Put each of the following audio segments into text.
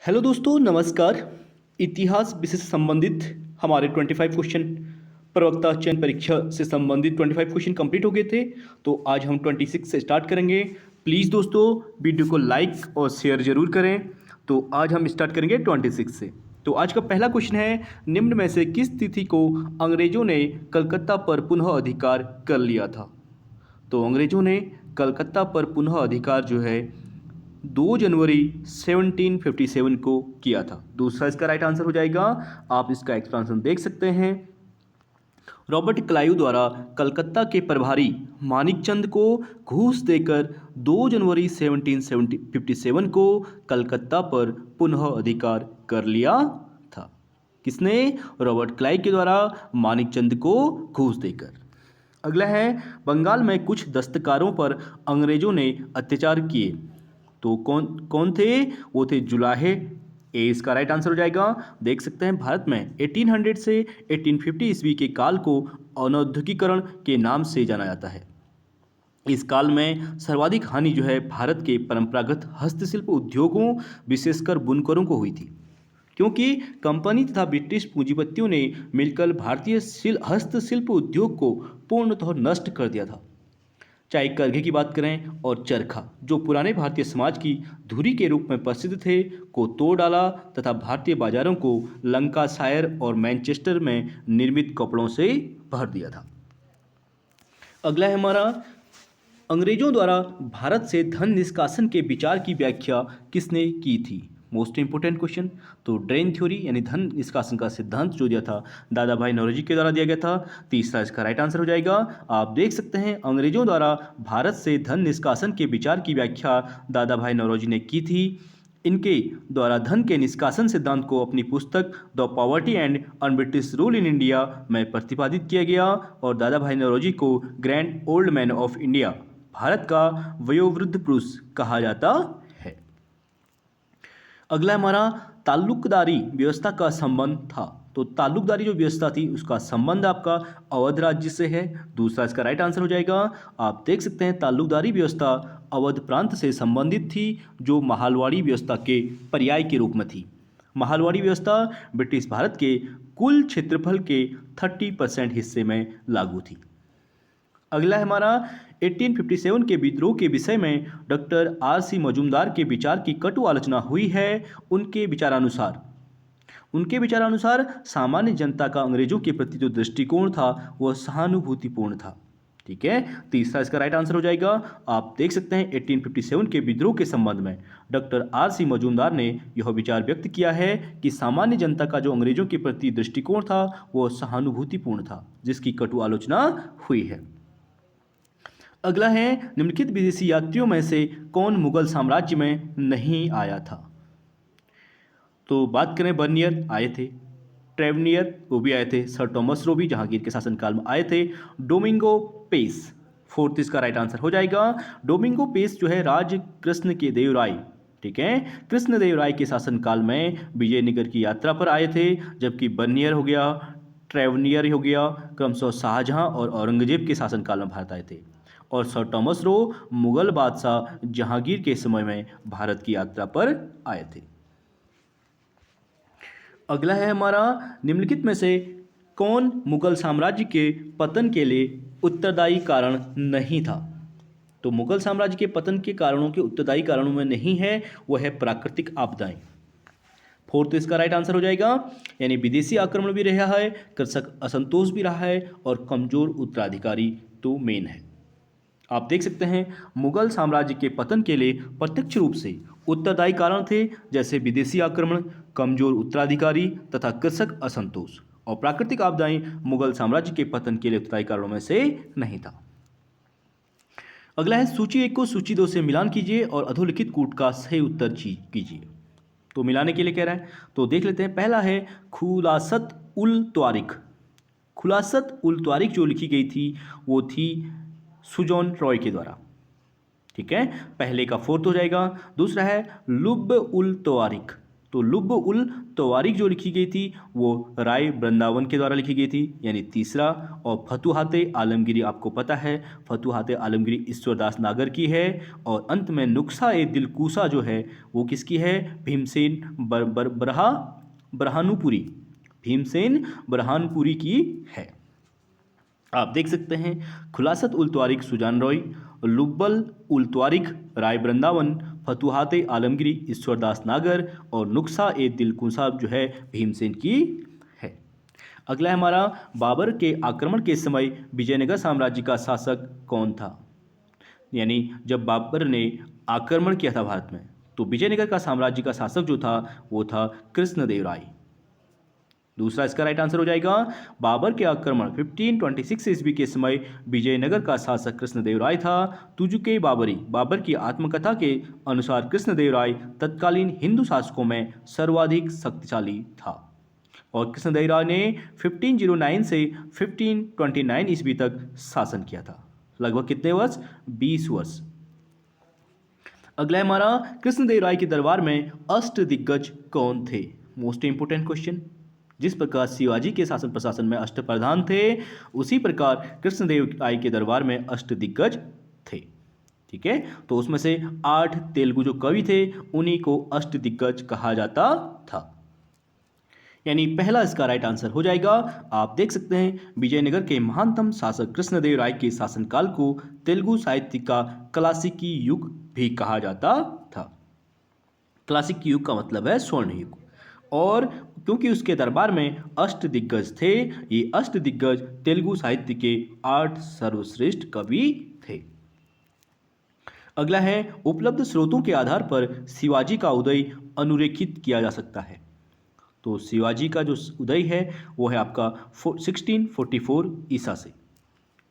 Hello दोस्तों, नमस्कार। इतिहास विषय से संबंधित हमारे 25 क्वेश्चन प्रवक्ता चयन परीक्षा से संबंधित 25 क्वेश्चन कंप्लीट हो गए थे। तो आज हम 26 से स्टार्ट करेंगे। प्लीज़ दोस्तों, वीडियो को लाइक और शेयर जरूर करें। तो आज हम स्टार्ट करेंगे 26 से। तो आज का पहला क्वेश्चन है, निम्न में से किस तिथि को अंग्रेजों ने कलकत्ता पर पुनः अधिकार कर लिया था? तो अंग्रेजों ने कलकत्ता पर पुनः अधिकार जो है 2 जनवरी 1757 को किया था। दूसरा इसका राइट आंसर हो जाएगा। आप इसका एक्सप्लेनेशन देख सकते हैं। रॉबर्ट क्लाइव द्वारा कलकत्ता के प्रभारी मानिकचंद को घूस देकर 2 जनवरी 1757 को कलकत्ता पर पुनः अधिकार कर लिया था। किसने? रॉबर्ट क्लाइव के द्वारा मानिकचंद को घूस देकर। अगला है, बंगाल में कुछ दस्तकारों पर अंग्रेजों ने अत्याचार किए। तो कौन कौन थे? वो थे जुलाहे। ए इसका राइट आंसर हो जाएगा। देख सकते हैं, भारत में 1800 से 1850 ईस्वी के काल को अनौद्योगिकरण के नाम से जाना जाता है। इस काल में सर्वाधिक हानि जो है भारत के परंपरागत हस्तशिल्प उद्योगों, विशेषकर बुनकरों को हुई थी, क्योंकि कंपनी तथा ब्रिटिश पूंजीपतियों ने मिलकर भारतीय हस्तशिल्प उद्योग को पूर्णतः नष्ट कर दिया था। चाहे करघे की बात करें और चरखा, जो पुराने भारतीय समाज की धुरी के रूप में प्रसिद्ध थे, को तोड़ डाला तथा भारतीय बाजारों को लंकाशायर और मैनचेस्टर में निर्मित कपड़ों से भर दिया था। अगला है हमारा, अंग्रेजों द्वारा भारत से धन निष्कासन के विचार की व्याख्या किसने की थी? Most important question. तो ड्रेन थ्योरी यानी धन निष्कासन का सिद्धांत जो दिया था दादा भाई नौरोजी के द्वारा दिया गया था। तीसरा इसका राइट आंसर हो जाएगा। आप देख सकते हैं, अंग्रेजों द्वारा भारत से धन निष्कासन के विचार की व्याख्या दादा भाई नौरोजी ने की थी। इनके द्वारा धन के निष्कासन सिद्धांत को अपनी पुस्तक the poverty and un British rule in India में प्रतिपादित किया गया और दादा भाई नौरोजी को grand old man of India, Bharat का वयोवृद्ध पुरुष कहा जाता है। अगला हमारा, ताल्लुकदारी व्यवस्था का संबंध था। तो ताल्लुकदारी जो व्यवस्था थी उसका संबंध आपका अवध राज्य से है। दूसरा इसका राइट आंसर हो जाएगा। आप देख सकते हैं, ताल्लुकदारी व्यवस्था अवध प्रांत से संबंधित थी, जो माहलवाड़ी व्यवस्था के पर्याय के रूप में थी। माहलवाड़ी व्यवस्था ब्रिटिश भारत के कुल क्षेत्रफल के 30% हिस्से में लागू थी। अगला है हमारा, 1857 के विद्रोह के विषय में डॉक्टर आर.सी. मजूमदार के विचार की कटु आलोचना हुई है। उनके विचारानुसार सामान्य जनता का अंग्रेजों के प्रति जो दृष्टिकोण था वह सहानुभूतिपूर्ण था। ठीक है, तीसरा इसका राइट आंसर हो जाएगा। आप देख सकते हैं, 1857 के विद्रोह के संबंध में डॉक्टर आर.सी. मजूमदार ने यह विचार व्यक्त किया है कि सामान्य जनता का जो अंग्रेजों के प्रति दृष्टिकोण था वह सहानुभूतिपूर्ण था, जिसकी कटु आलोचना हुई है। अगला है, निम्नलिखित विदेशी यात्रियों में से कौन मुगल साम्राज्य में नहीं आया था? तो बात करें, बर्नियर आए थे, ट्रेवनियर वो भी आए थे, सर टॉमस रो भी जहांगीर के शासनकाल में आए थे, डोमिंगो पेस फोर्थ इसका राइट आंसर हो जाएगा। डोमिंगो पेस जो है राज कृष्ण के देव राय, ठीक है, कृष्णदेव राय के शासनकाल में विजयनगर की यात्रा पर आए थे, जबकि बर्नियर हो गया, ट्रेवनियर हो गया, क्रमशः शाहजहां और औरंगजेब के शासनकाल में भारत आए थे, और सर टॉमस रो मुगल बादशाह जहांगीर के समय में भारत की यात्रा पर आए थे। अगला है हमारा, निम्नलिखित में से कौन मुगल साम्राज्य के पतन के लिए उत्तरदायी कारण नहीं था? तो मुगल साम्राज्य के पतन के कारणों के उत्तरदायी कारणों में नहीं है, वह है प्राकृतिक आपदाएं। फोर्थ इसका राइट आंसर हो जाएगा। यानी विदेशी आक्रमण भी रहा है, कृषक असंतोष भी रहा है, और कमजोर उत्तराधिकारी तो मेन है। आप देख सकते हैं, मुगल साम्राज्य के पतन के लिए प्रत्यक्ष रूप से उत्तरदायी कारण थे, जैसे विदेशी आक्रमण, कमजोर उत्तराधिकारी तथा कृषक असंतोष, और प्राकृतिक आपदाएं मुगल साम्राज्य के पतन के लिए उत्तरदायी कारणों में से नहीं था। अगला है, सूची 1 को सूची 2 से मिलान कीजिए और अधोलिखित कूट का सही उत्तर कीजिए। तो मिलाने के लिए कह रहा है, तो देख लेते हैं। पहला है खुलासत उल त्वारिख। खुलासत उल त्वारिख जो लिखी गई थी वो थी सुजॉन रॉय के द्वारा, ठीक है, पहले का फोर्थ हो जाएगा। दूसरा है लुब उल त्वारिख, तो लुब्ब उल तवारीख जो लिखी गई थी वो राय वृंदावन के द्वारा लिखी गई थी, यानी तीसरा। और फतुहाते आलमगिरी आपको पता है, फतुहाते आलमगिरी ईश्वरदास नागर की है। और अंत में नुस्खा ए दिलकुशा जो है वो किसकी है? भीमसेन बरहानुपुरी, भीमसेन बरहानपुरी की है। आप देख सकते हैं खुलासत उल तवारीख सुजान रॉय, लुब्बल उल तवारीख राय वृंदावन, फतुहाते आलमगिरी ईश्वरदास नागर और नुस्खा ए दिलकुशा जो है भीमसेन की है। अगला है हमारा, बाबर के आक्रमण के समय विजयनगर साम्राज्य का शासक कौन था? यानी जब बाबर ने आक्रमण किया था भारत में, तो विजयनगर का साम्राज्य का शासक जो था वो था कृष्णदेवराय। दूसरा इसका राइट आंसर हो जाएगा, बाबर के आक्रमण 1526 ईस्वी के समय विजयनगर का शासक कृष्णदेवराय था। तुजुके बाबरी, बाबर की आत्मकथा के अनुसार कृष्णदेवराय तत्कालीन हिंदू शासकों में सर्वाधिक शक्तिशाली था। और कृष्णदेवराय ने 1509 से 1529 ईस्वी तक शासन किया था। लगभग कितने वर्ष? 20 वर्ष। अगला है हमारा, कृष्णदेवराय के दरबार में अष्टदिग्गज कौन थे? Most important question. जिस प्रकार शिवाजी के शासन प्रशासन में अष्टप्रधान थे, उसी प्रकार कृष्णदेवराय के दरबार में अष्टदिग्गज थे। ठीक है, तो उसमें से 8 तेलुगु जो कवि थे उन्हीं को अष्टदिग्गज कहा जाता था। यानी पहला इसका राइट आंसर हो जाएगा। आप देख सकते हैं विजयनगर के महानतम शासक कृष्णदेवराय के शासनकाल को तेलुगु साहित्य का क्लासिकी युग भी कहा जाता था। क्लासिक युग का मतलब है स्वर्ण युग। और क्योंकि उसके दरबार में अष्टदिग्गज थे, ये अष्टदिग्गज तेलुगु साहित्य के 8 सर्वश्रेष्ठ कवि थे। अगला है, उपलब्ध स्रोतों के आधार पर शिवाजी का उदय अनुरेखित किया जा सकता है। तो शिवाजी का जो उदय है वो है आपका 1644 ईसा से।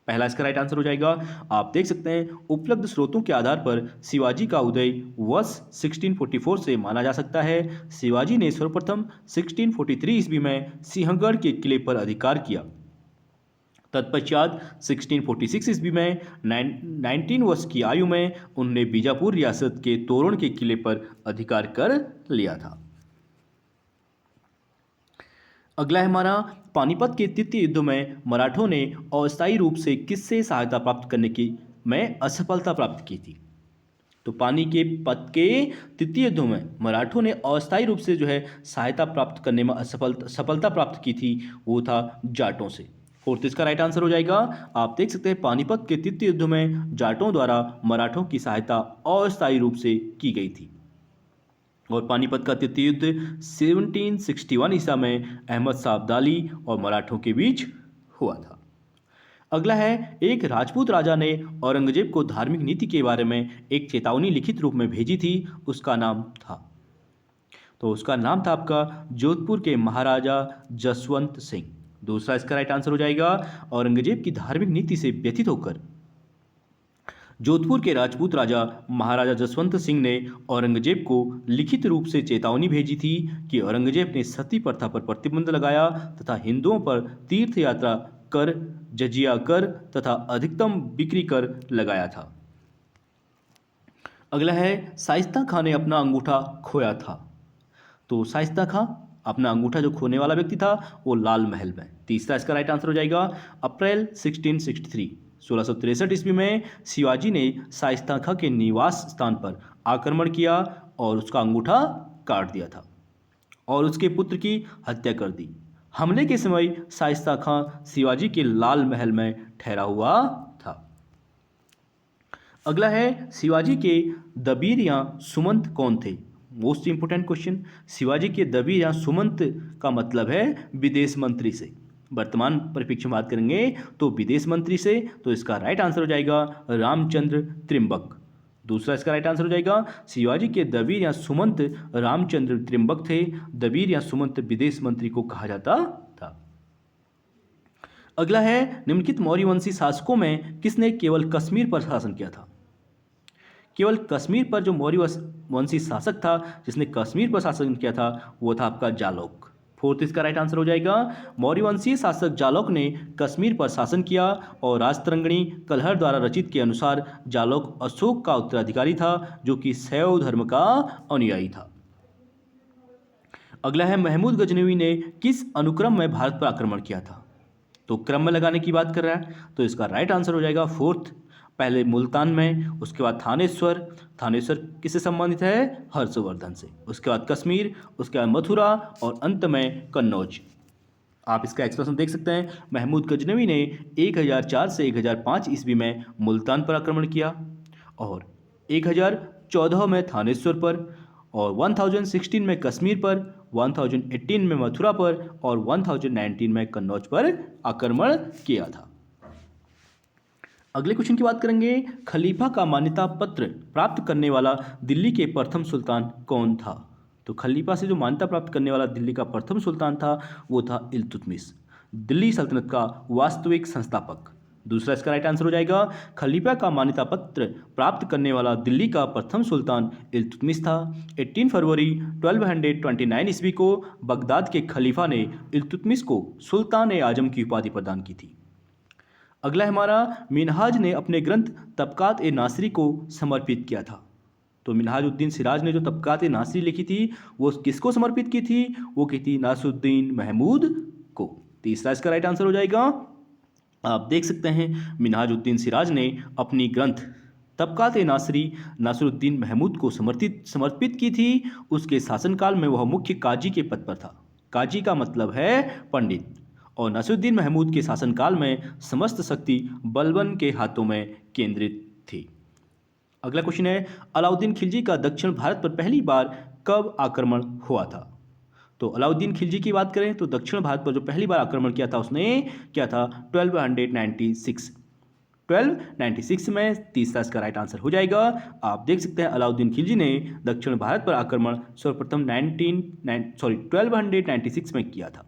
पहला इसका राइट आंसर हो जाएगा। आप देख सकते हैं उपलब्ध स्रोतों के आधार पर शिवाजी का उदय वर्ष 1644 से माना जा सकता है। शिवाजी ने सर्वप्रथम 1643 ईस्वी में सिंहगढ़ के किले पर अधिकार किया। तत्पश्चात 1646 ईस्वी में 19 वर्ष की आयु में उन्होंने बीजापुर रियासत के तोरण के किले पर अधिकार कर लिया था। अगला है हमारा, पानीपत के तृतीय युद्ध में मराठों ने अस्थायी रूप से किससे सहायता प्राप्त करने की में असफलता प्राप्त की थी? तो पानीपत के तृतीय युद्ध में मराठों ने अस्थायी रूप से जो है सहायता प्राप्त करने में सफलता प्राप्त की थी, वो था जाटों से। फोर्थ इसका राइट आंसर हो जाएगा। आप देख सकते हैं पानीपत के तृतीय युद्ध में जाटों द्वारा मराठों की सहायता अस्थायी रूप से की गई थी। और पानीपत का तृतीय युद्ध 1761 ईसा में अहमद शाह अब्दाली और मराठों के बीच हुआ था। अगला है, एक राजपूत राजा ने औरंगजेब को धार्मिक नीति के बारे में एक चेतावनी लिखित रूप में भेजी थी, उसका नाम था? तो उसका नाम था आपका जोधपुर के महाराजा जसवंत सिंह। दूसरा इसका राइट आंसर हो जाएगा। औरंगजेब की धार्मिक नीति से व्यथित होकर जोधपुर के राजपूत राजा महाराजा जसवंत सिंह ने औरंगजेब को लिखित रूप से चेतावनी भेजी थी कि औरंगजेब ने सती प्रथा पर प्रतिबंध लगाया तथा हिंदुओं पर तीर्थ यात्रा कर, जजिया कर तथा अधिकतम बिक्री कर लगाया था। अगला है, शाइस्ता खां ने अपना अंगूठा खोया था। तो शाइस्ता खां अपना अंगूठा जो खोने वाला व्यक्ति था वो लाल महल में। तीसरा इसका राइट आंसर हो जाएगा। अप्रैल 1663 ईस्वी में शिवाजी ने शाइस्ता खां के निवास स्थान पर आक्रमण किया और उसका अंगूठा काट दिया था और उसके पुत्र की हत्या कर दी। हमले के समय शाइस्ता खां शिवाजी के लाल महल में ठहरा हुआ था। अगला है, शिवाजी के दबीर या सुमंत कौन थे? Most important question. शिवाजी के दबीर या सुमंत का मतलब है विदेश मंत्री से। वर्तमान परिप्रेक्ष्य में बात करेंगे तो विदेश मंत्री से, तो इसका राइट आंसर हो जाएगा रामचंद्र त्रिम्बक। दूसरा इसका राइट आंसर हो जाएगा। शिवाजी के दबीर या सुमंत रामचंद्र त्रिम्बक थे। दबीर या सुमंत विदेश मंत्री को कहा जाता था। अगला है, निम्नलिखित मौर्य वंशी शासकों में किसने केवल कश्मीर पर शासन किया था? केवल कश्मीर पर जो मौर्य वंशी शासक था जिसने कश्मीर पर शासन किया था वो था आपका जालौक। फोर्थ इसका राइट आंसर हो जाएगा। मौर्य वंशीय शासक जालौक ने कश्मीर पर शासन किया और राजतरंगिणी कलहर द्वारा रचित के अनुसार जालौक अशोक का उत्तराधिकारी था जो कि शैव धर्म का अनुयायी था। अगला है महमूद गजनवी ने किस अनुक्रम में भारत पर आक्रमण किया था? तो क्रम में लगाने की बात कर रहा है, तो इसका राइट आंसर हो जाएगा फोर्थ। पहले मुल्तान में, उसके बाद थानेश्वर। थानेश्वर किससे संबंधित है? हर्षवर्धन से। उसके बाद कश्मीर, उसके बाद मथुरा और अंत में कन्नौज। आप इसका एक्सप्रेशन देख सकते हैं। महमूद गजनवी ने 1004 से 1005 ईस्वी में मुल्तान पर आक्रमण किया और 1014 में थानेश्वर पर और 1016 में कश्मीर पर, 1018 में मथुरा पर और 1019 में कन्नौज पर आक्रमण किया था। अगले क्वेश्चन की बात करेंगे। खलीफा का मान्यता पत्र प्राप्त करने वाला दिल्ली के प्रथम सुल्तान कौन था? तो खलीफा से जो मान्यता प्राप्त करने वाला दिल्ली का प्रथम सुल्तान था वो था इल्तुतमिश, दिल्ली सल्तनत का वास्तविक संस्थापक। दूसरा इसका राइट आंसर हो जाएगा। खलीफा का मान्यता पत्र प्राप्त करने वाला दिल्ली का प्रथम सुल्तान इल्तुतमिश था। 18 फरवरी 1229 ईस्वी को बगदाद के खलीफा ने इल्तुतमिश को सुल्तान ए आजम की उपाधि प्रदान की थी। अगला हमारा, मिनहाज ने अपने ग्रंथ तबकात ए नासरी को समर्पित किया था। तो मिनहाजुद्दीन सिराज ने जो तबकात ए नासरी लिखी थी वो किसको समर्पित की थी? वो की थी नासरुद्दीन महमूद को। तीसरा इसका राइट आंसर हो जाएगा। आप देख सकते हैं मिनहाजुद्दीन सिराज ने अपनी ग्रंथ तबकात ए नासरी नासरुद्दीन महमूद को समर्पित की थी। उसके शासनकाल में वह मुख्य काजी के पद पर था। काजी का मतलब है पंडित। और नासिरुद्दीन महमूद के शासनकाल में समस्त शक्ति बलबन के हाथों में केंद्रित थी। अगला क्वेश्चन है, अलाउद्दीन खिलजी का दक्षिण भारत पर पहली बार कब आक्रमण हुआ था? तो अलाउद्दीन खिलजी की बात करें तो दक्षिण भारत पर जो पहली बार आक्रमण किया था उसने क्या था? 1296 में। तीसरा इसका राइट आंसर हो जाएगा। आप देख सकते हैं अलाउद्दीन खिलजी ने दक्षिण भारत पर आक्रमण सर्वप्रथम 1296 में किया था।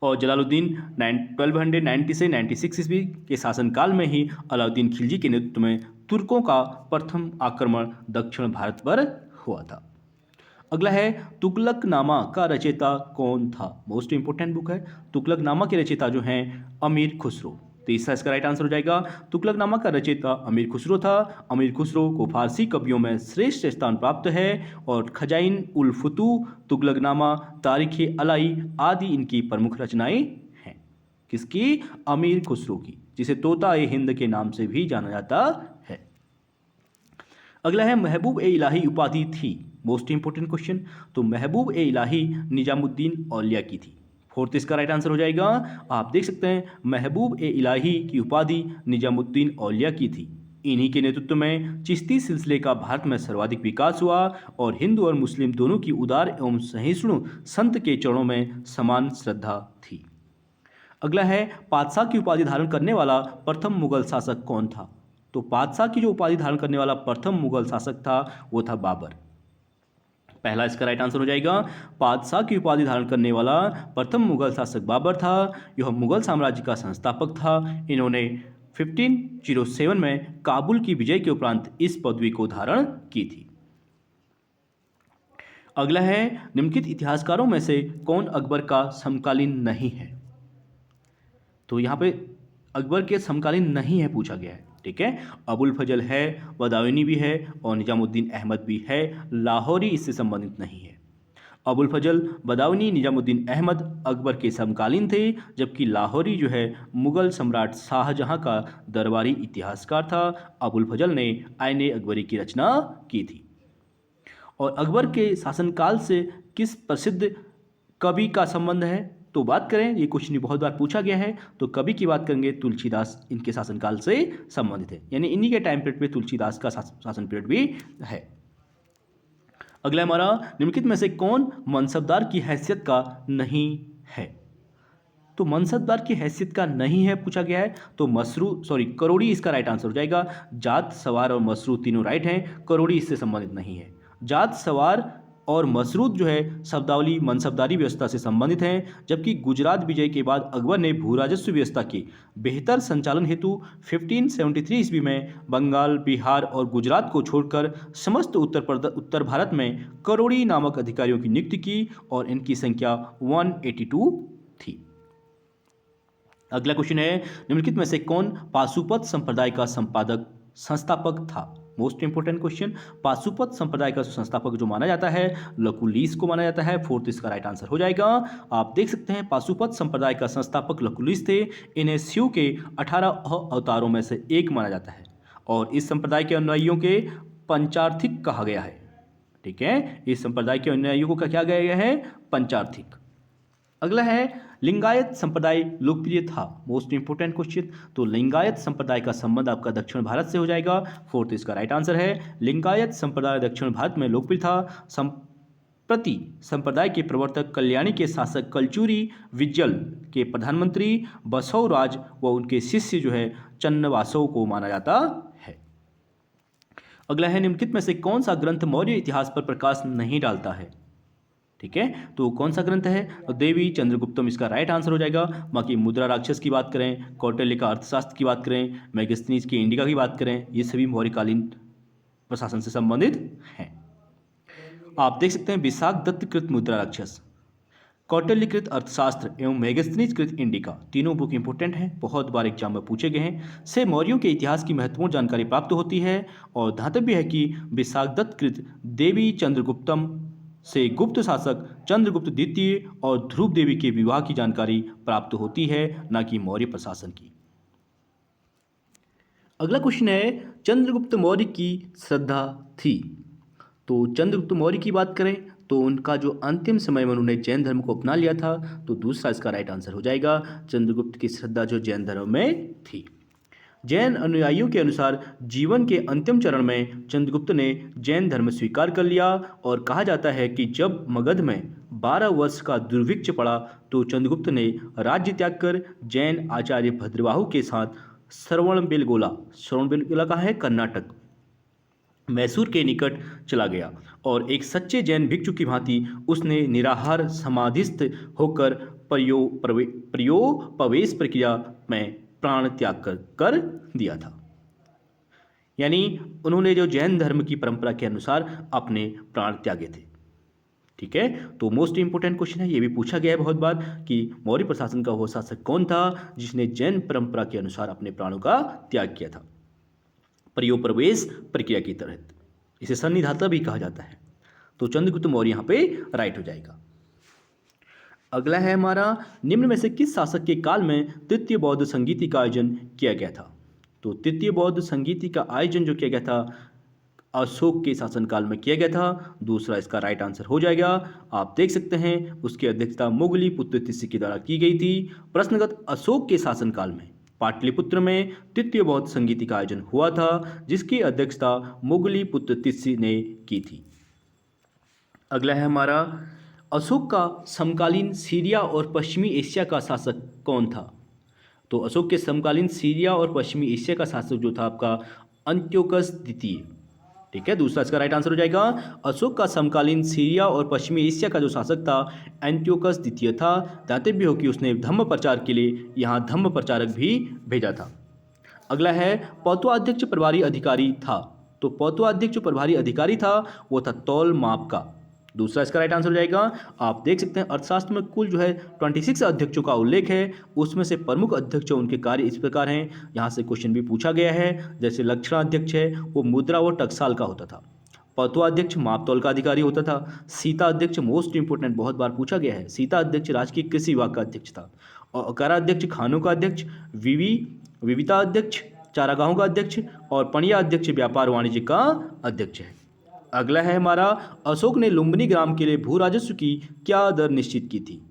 और जलालुद्दीन 1290 से 96 ईस्वी के शासनकाल में ही अलाउद्दीन खिलजी के नेतृत्व में तुर्कों का प्रथम आक्रमण दक्षिण भारत पर हुआ था। अगला है, तुगलकनामा का रचयिता कौन था? मोस्ट इंपोर्टेंट बुक है। तुगलकनामा के रचयिता जो हैं अमीर खुसरो। तीसरा इसका राइट आंसर हो जाएगा। तुगलकनामा का रचयिता अमीर खुसरो था। अमीर खुसरो को फारसी कवियों में श्रेष्ठ स्थान प्राप्त है और खजाइन उल फुतू, तुगलकनामा, तारीख अलाई आदि इनकी प्रमुख रचनाएं हैं। किसकी? अमीर खुसरो की, जिसे तोता ए हिंद के नाम से भी जाना जाता है। अगला है, महबूब ए इलाही उपाधि थी। Most important question. तो महबूब ए इलाही निजामुद्दीन औलिया की थी। फोर्थ इसका राइट आंसर हो जाएगा। आप देख सकते हैं महबूब ए इलाही की उपाधि निजामुद्दीन औलिया की थी। इन्हीं के नेतृत्व में चिश्ती सिलसिले का भारत में सर्वाधिक विकास हुआ और हिंदू और मुस्लिम दोनों की उदार एवं सहिष्णु संत के चरणों में समान श्रद्धा थी। अगला है, पातशाह की उपाधि धारण करने वाला प्रथम मुगल शासक कौन था? तो पातशाह की जो उपाधि धारण करने वाला प्रथम मुगल शासक था वो था बाबर। पहला इसका राइट आंसर हो जाएगा। पातशाह की उपाधि धारण करने वाला प्रथम मुगल शासक बाबर था। यह मुगल साम्राज्य का संस्थापक था। इन्होंने 1507 में काबुल की विजय के उपरांत इस पदवी को धारण की थी। अगला है, निम्नलिखित इतिहासकारों में से कौन अकबर का समकालीन नहीं है? तो यहाँ पे अकबर के समकालीन नहीं है पूछा गया है। ठीक है, अबुल फजल है, बदायूनी भी है और निजामुद्दीन अहमद भी है। लाहौरी इससे संबंधित नहीं है। अबुल फजल, बदायूनी, निजामुद्दीन अहमद अकबर के समकालीन थे, जबकि लाहौरी जो है मुगल सम्राट शाहजहां का दरबारी इतिहासकार था। अबुल फजल ने आईने अकबरी की रचना की थी। और अकबर के शासनकाल से किस प्रसिद्ध कवि का संबंध है? तो बात करें, ये क्वेश्चन बहुत बार पूछा गया है, तो कवि की बात करेंगे तुलसीदास इनके शासनकाल से संबंधित है, यानी इन्हीं के टाइम पीरियड पे तुलसीदास का शासन पीरियड भी है। अगला हमारा, निम्नलिखित में से कौन मनसबदार की हैसियत का नहीं है? तो मनसबदार की हैसियत का नहीं है पूछा गया है, तो करोड़ी इसका राइट आंसर हो जाएगा। जात, सवार और मसरू तीनों राइट हैं, करोड़ी इससे संबंधित नहीं है। जात, सवार और मसरूद जो है शब्दावली मनसबदारी व्यवस्था से संबंधित हैं, जबकि गुजरात विजय के बाद अकबर ने भू राजस्व व्यवस्था के बेहतर संचालन हेतु 1573 ईस्वी में बंगाल, बिहार और गुजरात को छोड़कर समस्त उत्तर भारत में करोड़ी नामक अधिकारियों की नियुक्ति की और इनकी संख्या 182 थी। अगला क्वेश्चन है, निम्नलिखित में से कौन पाशुपत संप्रदाय का संस्थापक था? Most important question. पाशुपत संप्रदाय का संस्थापक जो माना जाता है लकुलिस को माना जाता है। फोर्थ इसका राइट आंसर हो जाएगा। आप देख सकते हैं पाशुपत संप्रदाय का संस्थापक लकुलिस थे। इन्हें शिव के 18 अवतारों में से एक माना जाता है और इस संप्रदाय के अनुयायियों के पंचार्थिक कहा गया है। ठीक है, इस संप्रदाय के अनुयायियों को क्या कहा गया है? पंचार्थिक। अगला है लिंगायत संप्रदाय लोकप्रिय था। Most important question. तो लिंगायत संप्रदाय का संबंध आपका दक्षिण भारत से हो जाएगा। फोर्थ इसका राइट आंसर है। लिंगायत संप्रदाय दक्षिण भारत में लोकप्रिय था। संप्रति संप्रदाय के प्रवर्तक कल्याणी के शासक कलचुरी विज्जल के प्रधानमंत्री बसवराज व उनके शिष्य जो है चन्नवासव को माना जाता है। अगला है निम्नलिखित में से कौन सा ग्रंथ मौर्य इतिहास पर प्रकाश नहीं डालता है? ठीक है, तो कौन सा ग्रंथ है? तो देवी चंद्रगुप्तम इसका राइट आंसर हो जाएगा। बाकी मुद्रा राक्षस की बात करें, कौटिल्य का अर्थशास्त्र की बात करें, मेगास्थनीज की इंडिका की बात करें, ये सभी मौर्यकालीन प्रशासन से संबंधित हैं। आप देख सकते हैं विशाख दत्त कृत मुद्रा राक्षस, कौटिल्यकृत अर्थशास्त्र एवं मेगास्थनीज कृत इंडिका, तीनों बुक इंपोर्टेंट हैं, बहुत बार एग्जाम में पूछे गए हैं। से मौर्यों के इतिहास की महत्वपूर्ण जानकारी प्राप्त होती है और धातव्य है कि विशाख दत्त कृत देवी चंद्रगुप्तम से गुप्त शासक चंद्रगुप्त द्वितीय और ध्रुव देवी के विवाह की जानकारी प्राप्त होती है, न कि मौर्य प्रशासन की। अगला क्वेश्चन है चंद्रगुप्त मौर्य की श्रद्धा थी। तो चंद्रगुप्त मौर्य की बात करें तो उनका जो अंतिम समय में उन्होंने जैन धर्म को अपना लिया था, तो दूसरा इसका राइट आंसर हो जाएगा। चंद्रगुप्त की श्रद्धा जो जैन धर्म में थी। जैन अनुयायियों के अनुसार जीवन के अंतिम चरण में चंद्रगुप्त ने जैन धर्म स्वीकार कर लिया और कहा जाता है कि जब मगध में 12 वर्ष का दुर्भिक्ष पड़ा तो चंद्रगुप्त ने राज्य त्याग कर जैन आचार्य भद्रबाहु के साथ श्रवणबेलगोला कहाँ है? कर्नाटक, मैसूर के निकट चला गया और एक सच्चे जैन भिक्षु की भांति उसने निराहार समाधिस्थ होकर प्रवेश प्रक्रिया में प्राण त्याग कर दिया था। यानी उन्होंने जो जैन धर्म की परंपरा के अनुसार अपने प्राण त्यागे थे। ठीक है, तो मोस्ट इंपोर्टेंट क्वेश्चन है, ये भी पूछा गया है बहुत बार कि मौर्य प्रशासन का वो शासक कौन था जिसने जैन परंपरा के अनुसार अपने प्राणों का त्याग किया था प्रवेश प्रक्रिया की तहत। इसे सन्निधाता भी कहा जाता है। तो चंद्रगुप्त मौर्य यहाँ पे राइट हो जाएगा। अगला है हमारा निम्न में से किस शासक के काल में तृतीय बौद्ध संगीति का आयोजन किया गया था? तो तृतीय बौद्ध संगीति का आयोजन जो किया गया था अशोक के शासनकाल में किया गया था। दूसरा इसका राइट आंसर हो जाएगा। आप देख सकते हैं उसकी अध्यक्षता मुगली पुत्र तिस्सी के द्वारा की गई थी। प्रश्नगत अशोक के शासनकाल में पाटलिपुत्र में तृतीय बौद्ध संगीति का आयोजन हुआ था जिसकी अध्यक्षता मुगली पुत्र तिस्सी ने की थी। अगला है हमारा अशोक का समकालीन सीरिया और पश्चिमी एशिया का शासक कौन था? तो अशोक के समकालीन सीरिया और पश्चिमी एशिया का शासक जो था आपका अंत्योकस द्वितीय। ठीक है, दूसरा इसका राइट आंसर हो जाएगा। अशोक का समकालीन सीरिया और पश्चिमी एशिया का जो शासक था एंटियोकस द्वितीय था। दातव्य हो कि उसने धम्म प्रचार के लिए यहाँ धम्म प्रचारक भी भेजा था। अगला है पौत्वाध्यक्ष प्रभारी अधिकारी था। तो पौत्वाध्यक्ष जो प्रभारी अधिकारी था वो था तौल माप का। दूसरा इसका राइट आंसर हो जाएगा। आप देख सकते हैं अर्थशास्त्र में कुल जो है 26 अध्यक्षों का उल्लेख है, उसमें से प्रमुख अध्यक्ष उनके कार्य इस प्रकार हैं। यहाँ से क्वेश्चन भी पूछा गया है। जैसे लक्षणाध्यक्ष है वो मुद्रा व टकसाल का होता था। पौत्वाध्यक्ष मापतौल का अधिकारी होता था। सीता अध्यक्ष मोस्ट इंपोर्टेंट बहुत बार पूछा गया है। सीता अध्यक्ष राजकीय कृषि विभाग का अध्यक्ष था। और अकाराध्यक्ष खानों का अध्यक्ष, विविता अध्यक्ष चारागाहों का अध्यक्ष और पणिया अध्यक्ष व्यापार वाणिज्य का अध्यक्ष है। अगला है हमारा अशोक ने लुम्बिनी ग्राम के लिए भू राजस्व की क्या दर निश्चित की थी?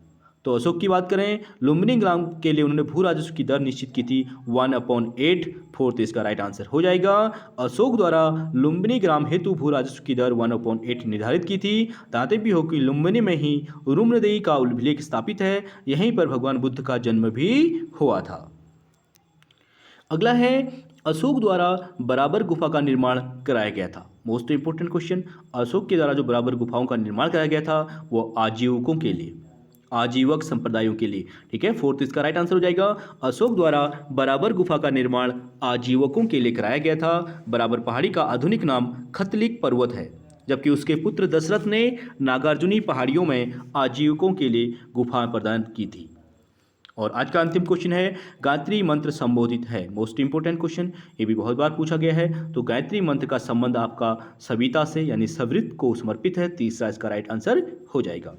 तो अशोक की बात करें लुम्बिनी ग्राम के लिए उन्होंने भू राजस्व की दर निश्चित की थी 1/8। फोर्थ इसका राइट आंसर हो जाएगा। अशोक द्वारा लुम्बिनी ग्राम हेतु भू राजस्व की दर 1/8 निर्धारित की थी। दातव्य हो कि लुम्बिनी में ही रुम्नदेई का उल्लेख स्थापित है। यहीं पर भगवान बुद्ध का जन्म भी हुआ था। अगला है अशोक द्वारा बराबर गुफा का निर्माण कराया गया था। मोस्ट इंपोर्टेंट क्वेश्चन, अशोक के द्वारा जो बराबर गुफाओं का निर्माण कराया गया था वो आजीवकों के लिए, आजीवक संप्रदायों के लिए। ठीक है, फोर्थ इसका राइट आंसर हो जाएगा। अशोक द्वारा बराबर गुफा का निर्माण आजीवकों के लिए कराया गया था। बराबर पहाड़ी का आधुनिक नाम खतलिक पर्वत है, जबकि उसके पुत्र दशरथ ने नागार्जुनी पहाड़ियों में आजीवकों के लिए गुफा प्रदान की थी। और आज का अंतिम क्वेश्चन है, गायत्री मंत्र संबोधित है। मोस्ट इंपोर्टेंट क्वेश्चन, ये भी बहुत बार पूछा गया है। तो गायत्री मंत्र का संबंध आपका सविता से यानी सवृत को समर्पित है। तीसरा इसका राइट आंसर हो जाएगा।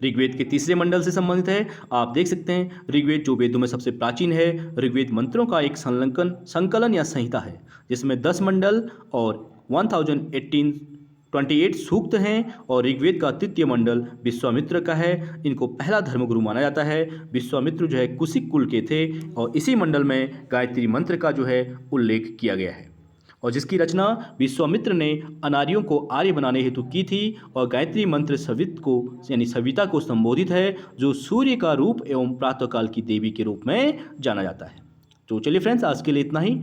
ऋग्वेद के तीसरे मंडल से संबंधित है। आप देख सकते हैं ऋग्वेद जो वेदों में सबसे प्राचीन है। ऋग्वेद मंत्रों का एक संकलन या संहिता है जिसमें 10 मंडल और 1028 सूक्त हैं। और ऋग्वेद का तृतीय मंडल विश्वामित्र का है। इनको पहला धर्मगुरु माना जाता है। विश्वामित्र जो है कुशिक कुल के थे और इसी मंडल में गायत्री मंत्र का जो है उल्लेख किया गया है और जिसकी रचना विश्वामित्र ने अनार्यों को आर्य बनाने हेतु की थी। और गायत्री मंत्र सवित को यानी सविता को संबोधित है जो सूर्य का रूप एवं प्रातःकाल की देवी के रूप में जाना जाता है। तो चलिए फ्रेंड्स, आज के लिए इतना ही।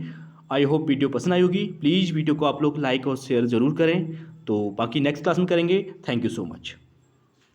आई होप वीडियो पसंद आई होगी। प्लीज़ वीडियो को आप लोग लाइक और शेयर ज़रूर करें। तो बाकी नेक्स्ट क्लास में करेंगे। Thank you so much.